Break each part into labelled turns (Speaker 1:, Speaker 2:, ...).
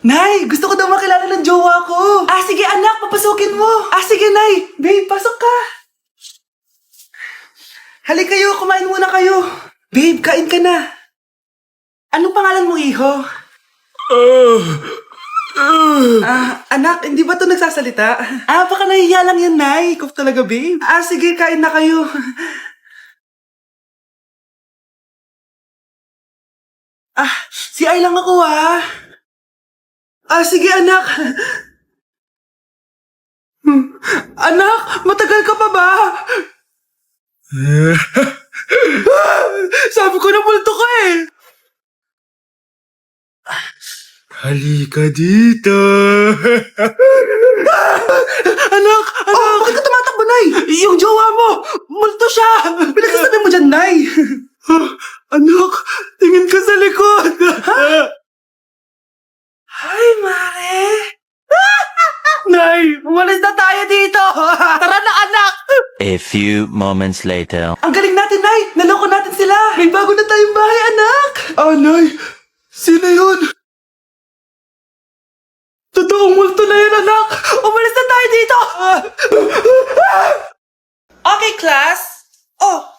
Speaker 1: Nay, gusto ko daw makilala ng jowa ko. Sige anak, papasukin mo. Sige Nay. Babe, pasok ka. Halika kayo, kumain muna kayo. Babe, kain ka na. Anong pangalan mo, iho? Anak, hindi ba ito nagsasalita? Baka nahihiya lang yan, Nay. Ikaw talaga, babe. Sige, kain na kayo. Si Ay lang ako, sige, anak. Anak, matagal ka pa ba? Sabi ko na multo ka eh.
Speaker 2: Halika dito.
Speaker 1: Anak! Bakit ka tumatakbo, Nay? Yung jowa mo! Multo siya! Pinagsasabi mo dyan, Nay!
Speaker 2: Anak, tingin ka sa likod.
Speaker 1: Ay, Mare! Nay, umalis na tayo dito! Tara na, anak!
Speaker 3: A few moments later.
Speaker 1: Ang galing natin, Nay! Naloko natin sila! May bago na tayong bahay, anak!
Speaker 2: Nay, sino yun?
Speaker 1: Totoong multo na yun, anak! Umalis na tayo dito! Okay, class.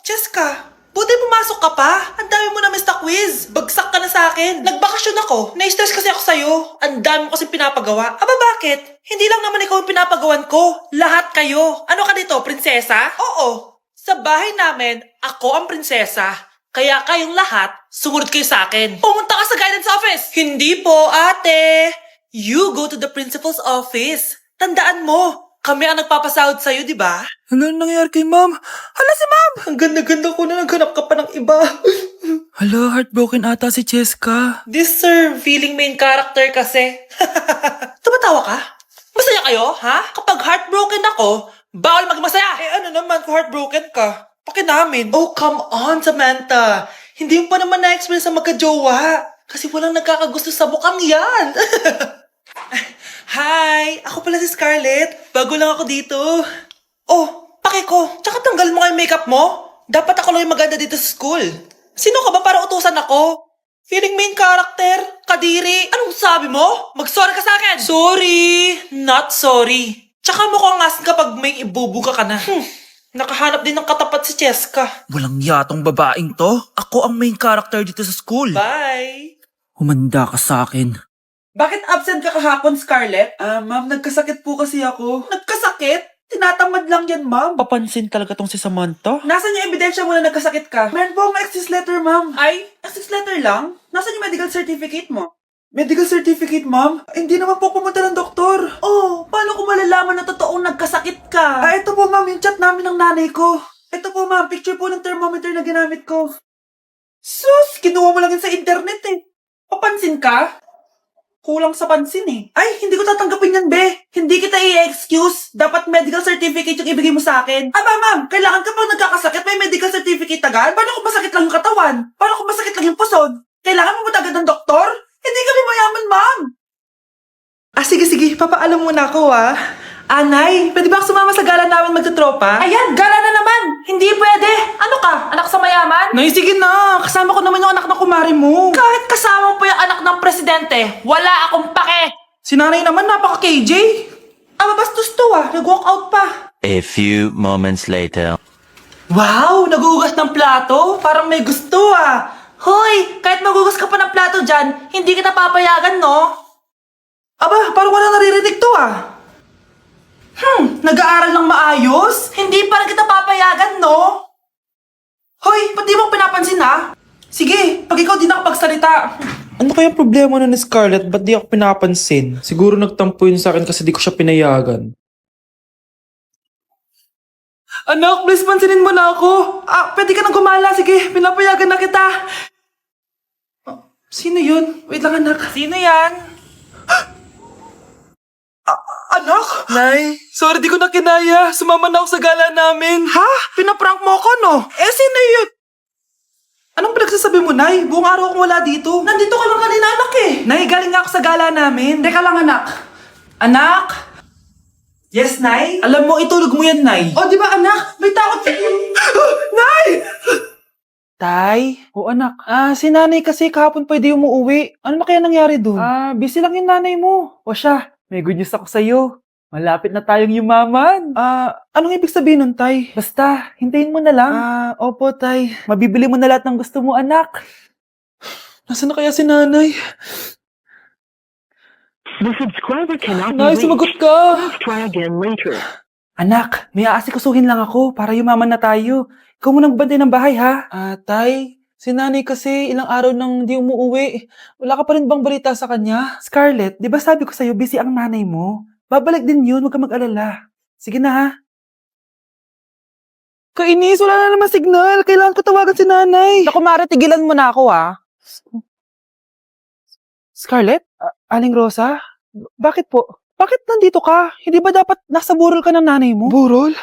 Speaker 1: Jessica, buti pumasok ka pa. Ang dami mo na miss na quiz. Bagsak ka na sa akin. Nagbakasyon ako. Na-stress kasi ako sa'yo. Ang dami mo kasi pinapagawa. Bakit? Hindi lang naman ikaw ang pinapagawan ko. Lahat kayo. Ano ka dito, prinsesa? Oo. Sa bahay namin, ako ang prinsesa. Kaya kayong lahat, sumunod kayo sa akin. Pumunta ka sa guidance office. Hindi po, ate. You go to the principal's office. Tandaan mo, kami ang nagpapasahod sa'yo, di ba?
Speaker 2: Ano nangyari kay ma'am?
Speaker 1: Hala si ma'am! Ang ganda-ganda ko na naghanap ka pa ng iba.
Speaker 2: Hala, heartbroken ata si Cheska.
Speaker 1: This sir, feeling main character kasi. Tumatawa ka? Masaya kayo, ha? Kapag heartbroken ako, bawal magmasaya. Ano naman kung heartbroken ka? Pakinamin. Oh, come on, Samantha. Hindi mo pa naman na-experience sa magka-jowa. Kasi walang nagkakagusto sa mukhang yan. Hi! Ako pala si Scarlett. Bago lang ako dito. Pake ko. Tsaka tanggal mo yung makeup mo. Dapat ako lang yung maganda dito sa school. Sino ka ba para utusan ako? Feeling main character? Kadiri? Anong sabi mo? Mag-sorry ka sa akin! Sorry! Not sorry. Tsaka mukhang asin kapag may ibubuga ka na. Nakahanap din ng katapat si Cheska.
Speaker 2: Walang yatong babaeng to. Ako ang main character dito sa school.
Speaker 1: Bye!
Speaker 2: Humanda ka sa akin.
Speaker 1: Bakit absent ka kahapon, Scarlett? Ma'am, nagkasakit po kasi ako. Nagkasakit? Tinatamad lang yan, ma'am.
Speaker 2: Papansin talaga tong si Samantha.
Speaker 1: Nasaan yung ebidensya mo na nagkasakit ka? Meron po akong excuse letter, ma'am. Ay, excuse letter lang? Nasaan yung medical certificate mo? Medical certificate, ma'am? Hindi naman po pumunta ng doktor. Paano ko malalaman na totoong nagkasakit ka? Ito po, ma'am, yung chat namin ng nanay ko. Ito po, ma'am, picture po ng thermometer na ginamit ko. Sus, kinuha mo lang yun sa internet eh. Papansin ka? Kulang sa pansin eh. Ay, hindi ko tatanggapin yan, be. Hindi kita i-excuse. Dapat medical certificate yung ibigay mo sa akin. Ma'am, kailangan kapag nagkakasakit, may medical certificate agad? Paano kung masakit lang yung katawan? Paano kung masakit lang yung pusod? Kailangan mo ba agad ng doktor? Hindi kami mayaman, ma'am. Sige. Papaalam muna ako, Nay, pwede ba ako sumama sa gala namin magtutropa? Ayan, gala na naman. Hindi pwede. Ano ka? Anak sa mayaman? Nay, sige na. Kasama ko naman yung anak ng kumari mo. Kahit kasama mo pa yung anak ng presidente, wala akong pake. Si nanay naman, napaka-KJ. Mabastos to nag-walk out pa.
Speaker 3: A few moments later.
Speaker 1: Wow, nagugas ng plato? Parang may gusto Hoy, kahit magugas ka pa ng plato dyan, hindi kita papayagan, no? Parang wala naririnig to nag-aaral ng maayos? Hindi pa rin kita papayagan, no? Hoy, ba't di mo pinapansin, Sige, pag ikaw di nakapagsalita.
Speaker 2: Ano kaya problema na ni Scarlett? Ba't di ako pinapansin? Siguro nagtampo yun sa akin kasi di ko siya pinayagan.
Speaker 1: Anak, please pansinin mo na ako. Pwede ka nang gumala. Sige, pinapayagan na kita. Sino yun? Wait lang, anak. Sino yan? Anak?
Speaker 2: Nay, sorry di ko na kinaya. Sumama na ako sa gala namin.
Speaker 1: Pinaprank mo ako, no? Sino yun? Anong pinagsasabi mo, Nay? Buong araw akong wala dito. Nandito ka lang kanina, anak Nay, galing nga ako sa gala namin. Teka lang, anak. Anak? Yes, Nay? Alam mo, itulog mo yan, Nay. Di ba, anak? May takot. Nay!
Speaker 2: Tay? O anak. Si nanay kasi kahapon pwede umuwi. Ano na kaya nangyari dun? Busy lang yung nanay mo. O siya, may good news ako sa'yo. Malapit na tayong yumaman. Anong ibig sabihin nun, Tay? Basta, hintayin mo na lang. Opo, Tay. Mabibili mo na lahat ng gusto mo, anak. Nasaan na kaya si nanay?
Speaker 4: The subscriber cannot be
Speaker 2: Nay,
Speaker 4: reached.
Speaker 2: sumagot ka!
Speaker 4: Please try again later.
Speaker 2: Anak, may aasikasuhin lang ako para yumaman na tayo. Ikaw munang bantay ng bahay, ha? Tay, si nanay kasi ilang araw nang di umuuwi. Wala ka pa rin bang balita sa kanya? Scarlett, di ba sabi ko sa'yo busy ang nanay mo? Babalik din yun, huwag ka mag-alala. Sige na, ha? Kainis, wala na naman signal. Kailangan ko tawagan si nanay. Naku, Mare, tigilan mo na ako, ha? Scarlett? Aling Rosa? Bakit po? Bakit nandito ka? Hindi ba dapat nasa burol ka ng nanay mo? Burol?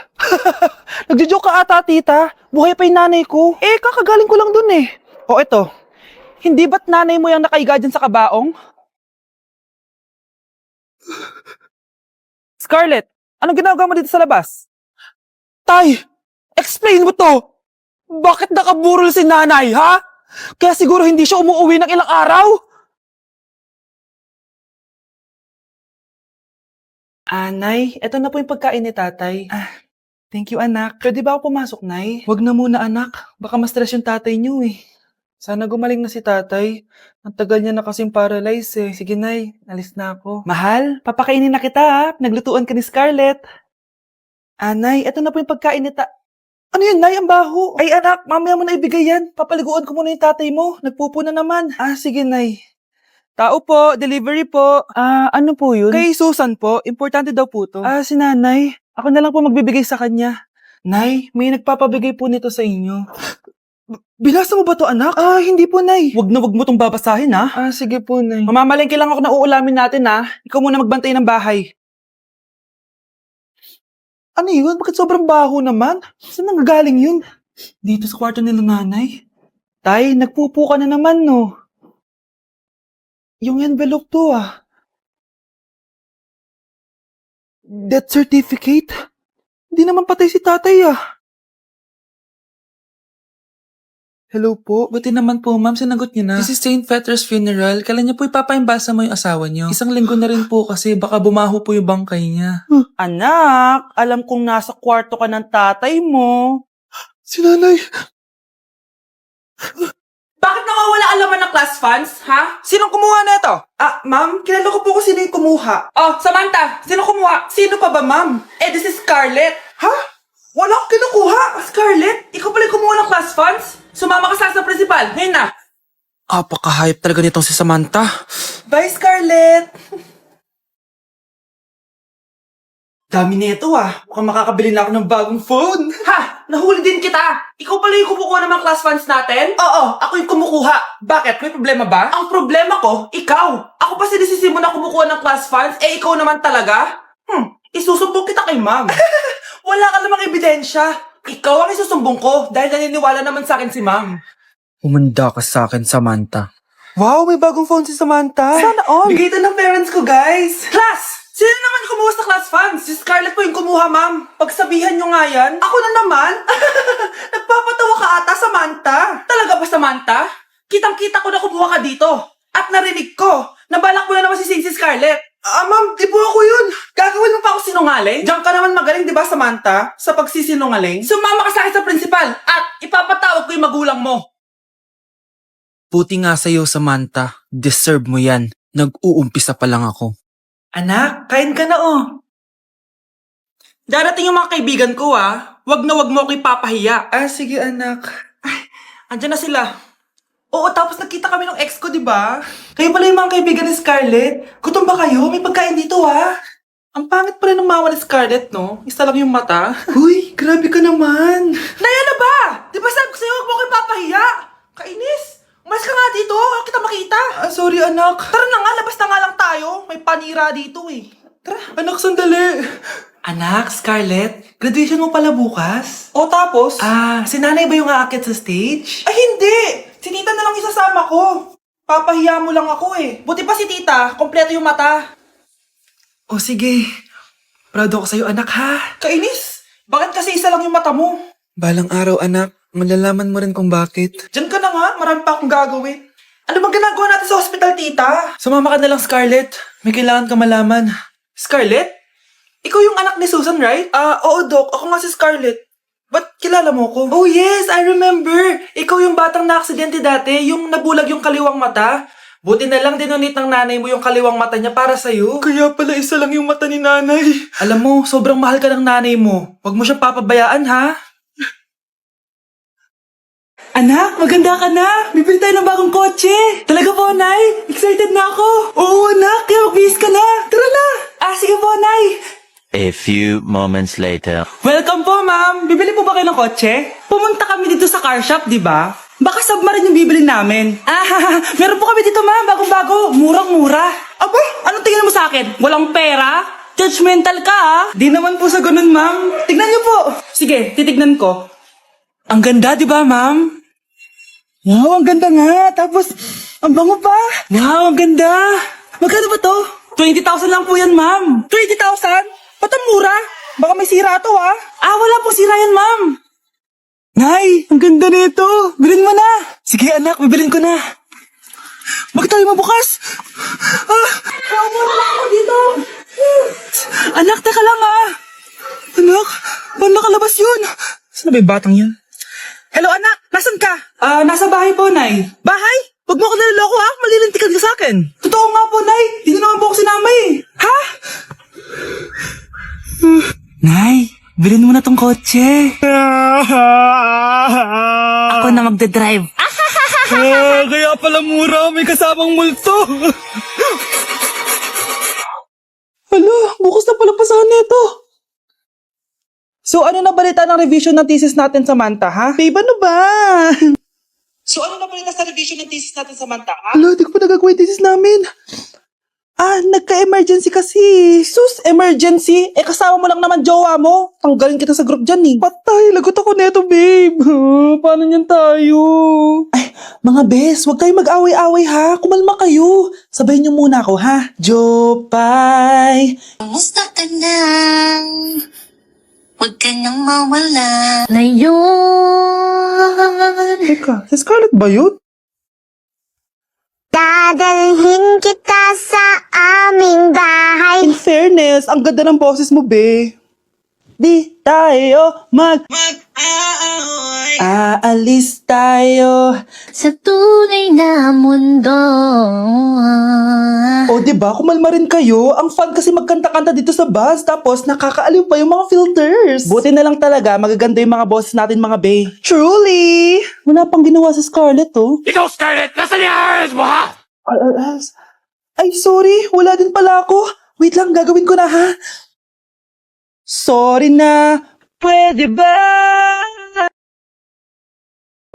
Speaker 2: Nagjo-joke ka ata, tita. Buhay pa yung nanay ko. Kakagaling ko lang dun eh. O eto, hindi ba't nanay mo yung nakaiga dyan sa kabaong? Scarlett, anong ginagawa mo dito sa labas? Tay, explain mo to. Bakit nakaburol si nanay, ha? Kaya siguro hindi siya umuwi ng ilang araw? Nay, eto na po yung pagkain ni tatay. Thank you, anak. Pwede ba ako pumasok, Nay? Wag na muna, anak. Baka ma-stress yung tatay niyo eh. Sana gumaling na si tatay. Ang tagal niya na kasing paralyzed eh. Sige, Nay. Alis na ako. Mahal, papakainin na kita ha. Naglutuan ka ni Scarlett. Nay, eto na po yung pagkain ni Ano yun, Nay? Ang baho. Ay, anak, mamaya mo na ibigay yan. Papaliguan ko muna yung tatay mo. Nagpupo na naman. Sige, Nay. Tao po, delivery po. Ano po yun? Kay Susan po, importante daw po to. Si nanay. Ako na lang po magbibigay sa kanya. Nay, may nagpapabigay po nito sa inyo. Binasa mo ba to, anak? Hindi po, Nay. Wag na wag mo tong babasahin, ha? Sige po, Nay. Mamamalengke lang ako na uulamin natin, ha? Ikaw muna magbantay ng bahay. Ano yun? Bakit sobrang baho naman? Saan nanggagaling yun? Dito sa kwarto nila nanay. Tay, nagpupo ka na naman, no? Yung envelope to, Death certificate? Hindi naman patay si tatay, Hello po. Buti naman po, ma'am. Sinagot niyo na. This is St. Peter's Funeral. Kailan niyo po ipapaimbasa mo yung asawa niyo? Isang linggo na rin po kasi baka bumaho po yung bangkay niya. Anak, alam kong nasa kwarto ka ng tatay mo. Si nanay.
Speaker 1: Bakit nawawala ang laman ng class funds, ha?
Speaker 2: Sinong kumuha na ito?
Speaker 1: Ma'am, kilala ko po kung sino yung kumuha. Oh, Samantha, sino kumuha? Sino pa ba, ma'am? This is Scarlett. Ha? Wala akong kinukuha. Scarlett, ikaw pala yung kumuha ng class funds? Sumama ka sa principal. Ngayon na.
Speaker 2: Apaka-hype talaga nitong si Samantha.
Speaker 1: Bye, Scarlett. Dami nito, Mukhang makakabili na ako ng bagong phone. Ha? Nahuli din kita. Ikaw pala yung kumukuha ng mga class funds natin? Oo, ako yung kumukuha. Bakit? May problema ba? Ang problema ko, ikaw. Ako pa sinisisi mo na kumukuha ng class funds, ikaw naman talaga? Isusumbong kita kay ma'am. Wala ka namang ebidensya. Ikaw ang isusumbong ko dahil naniniwala naman sa akin si ma'am.
Speaker 2: Humanda ka sa akin, Samantha. Wow, may bagong phone si Samantha. Sana all.
Speaker 1: Bigay ito ng parents ko, guys. Class! Sino naman yung kumuha sa class funds? Si Scarlett po yung kumuha, ma'am. Pagsabihan nyo nga yan. Ako na naman? Nagpapatawa ka ata, Samantha. Talaga ba, Samantha? Kitang-kita ko na kumuha ka dito. At narinig ko, nabalak mo na naman si Scarlett. Ma'am, di po ako yun. Gagawin mo pa ako sinungaling? Diyan ka naman magaling, di ba, Samantha? Sa pagsisinungaling? Sumama ka sa akin sa principal at ipapatawag ko yung magulang mo.
Speaker 2: Buti nga sa'yo, Samantha. Deserve mo yan. Nag-uumpisa pa lang ako.
Speaker 1: Anak, kain ka na, Darating yung mga kaibigan ko, Wag na wag mo ako ipapahiya. Sige, anak. Ay, andyan na sila. Oo, tapos nakita kami ng ex ko, di ba? Kayo pala yung mga kaibigan ni Scarlett. Gutom ba kayo? May pagkain dito, Ang pangit pala ng mama ni Scarlett, no? Isa lang yung mata. Uy, grabe ka naman. Naya na ba? Di ba sabi ko sa'yo, wag mo ako ipapahiya? Kainis. Umalis ka nga dito. Huwag kita makita. Sorry, anak. Tara na nga, labas na nga lang tayo. May panira dito, Tara. Anak, sandali. Anak, Scarlett, graduation mo pala bukas? O tapos? Si nanay ba yung aakit sa stage? Ay, hindi! Si tita na lang isasama ko. Papahiya mo lang ako, Buti pa si tita, kompleto yung mata. O sige, proud ako sa'yo, anak, ha? Kainis! Bakit kasi isa lang yung mata mo?
Speaker 2: Balang araw, anak. Malalaman mo rin kung bakit.
Speaker 1: Diyan ka na nga, marami pa akong gagawin. Ano bang ginagawa natin sa hospital, tita?
Speaker 2: Sumama ka na lang, Scarlett. May kailangan ka malaman.
Speaker 1: Scarlett? Ikaw yung anak ni Susan, right? Oo, Doc. Ako nga si Scarlett. Ba't kilala mo ko? Oh, yes! I remember! Ikaw yung batang na-aksidente dati, yung nabulag yung kaliwang mata. Buti na lang dinonate ng nanay mo yung kaliwang mata niya para sa'yo.
Speaker 2: Kaya pala isa lang yung mata ni nanay.
Speaker 1: Alam mo, sobrang mahal ka ng nanay mo. Huwag mo siya papabayaan, ha?
Speaker 2: Anak, maganda ka na. Bibili tayo ng bagong kotse. Talaga po, Nay. Excited na ako. Oo, anak. Kaya magbihis ka na. Tara na. Sige po, Nay.
Speaker 3: A few moments later.
Speaker 2: Welcome po, ma'am. Bibili po ba kayo ng kotse? Pumunta kami dito sa car shop, di ba? Baka submarine yung bibili namin. Meron po kami dito, ma'am. Bagong-bago. Murang-mura. Aba, anong tingin mo sa akin? Walang pera? Judgmental ka, ah. Di naman po sa ganun, ma'am. Tignan niyo po. Sige, titignan ko. Ang ganda, di ba, ma'am? Wow, ang ganda nga. Tapos, ang bango pa. Wow, ang ganda. Magkano ba to? 20,000 lang po yan, ma'am. 20,000? Ba't ang mura? Baka may sira to, ah. Wala pong sira yan, ma'am. Nay, ang ganda nito. Bilhin mo na. Sige, anak, bibilin ko na. Bakit tayo mabukas? Mura lang ako dito. Anak, teka lang, ah. Anak, paano nakalabas yun? Saan na ba yung batang yun? Hello, anak. Nasaan ka? Nasa bahay po, Nay. Bahay? Huwag mo ako naloloko, ha? Malilintikan ka sa akin. Totoo nga po, Nay. Hindi nyo naman po ako sinama, eh. Ha? Nay, bilhin mo na tong kotse. Ako na magdadrive. Kaya pala mura. May kasamang multo. Hala, bukas na pala pasahan nito. So, ano na balita ng revision ng thesis natin, Samantha, ha? Babe, ano ba? So, ano na balita sa revision ng thesis natin, Samantha, ha? Hala, di ko pa nagagawa yung thesis namin. Nagka-emergency kasi. Sus, emergency? Kasama mo lang naman jowa mo. Tanggalin kita sa group dyan, eh. Patay, lagot ako neto, babe. Paano niyan tayo? Ay, mga bes, huwag kayong mag-away-away, ha? Kumalma kayo. Sabayin niyo muna ako, ha? Jopay.
Speaker 5: Kumusta ka na? Huwag ka nang mawala. Ngayon,
Speaker 2: Teka, si Scarlett ba yun?
Speaker 5: dadalhin kita sa aming bahay.
Speaker 2: In fairness, ang ganda ng boses mo, be. Di tayo aalis tayo.
Speaker 5: Sa tunay na mundo.
Speaker 2: O, diba? Kumalma rin kayo. Ang fun kasi magkanta-kanta dito sa bus. Tapos, nakakaaliw pa yung mga filters. Buti na lang talaga, magaganda yung mga boses natin, mga bay. Truly! Wala pang ginawa sa Scarlett, oh.
Speaker 6: Ikaw, Scarlett! Nasaan yung ayos mo, ha?
Speaker 2: Ay, sorry. Wala din pala ako. Wait lang, gagawin ko na, ha? Sorry na. Pwede ba?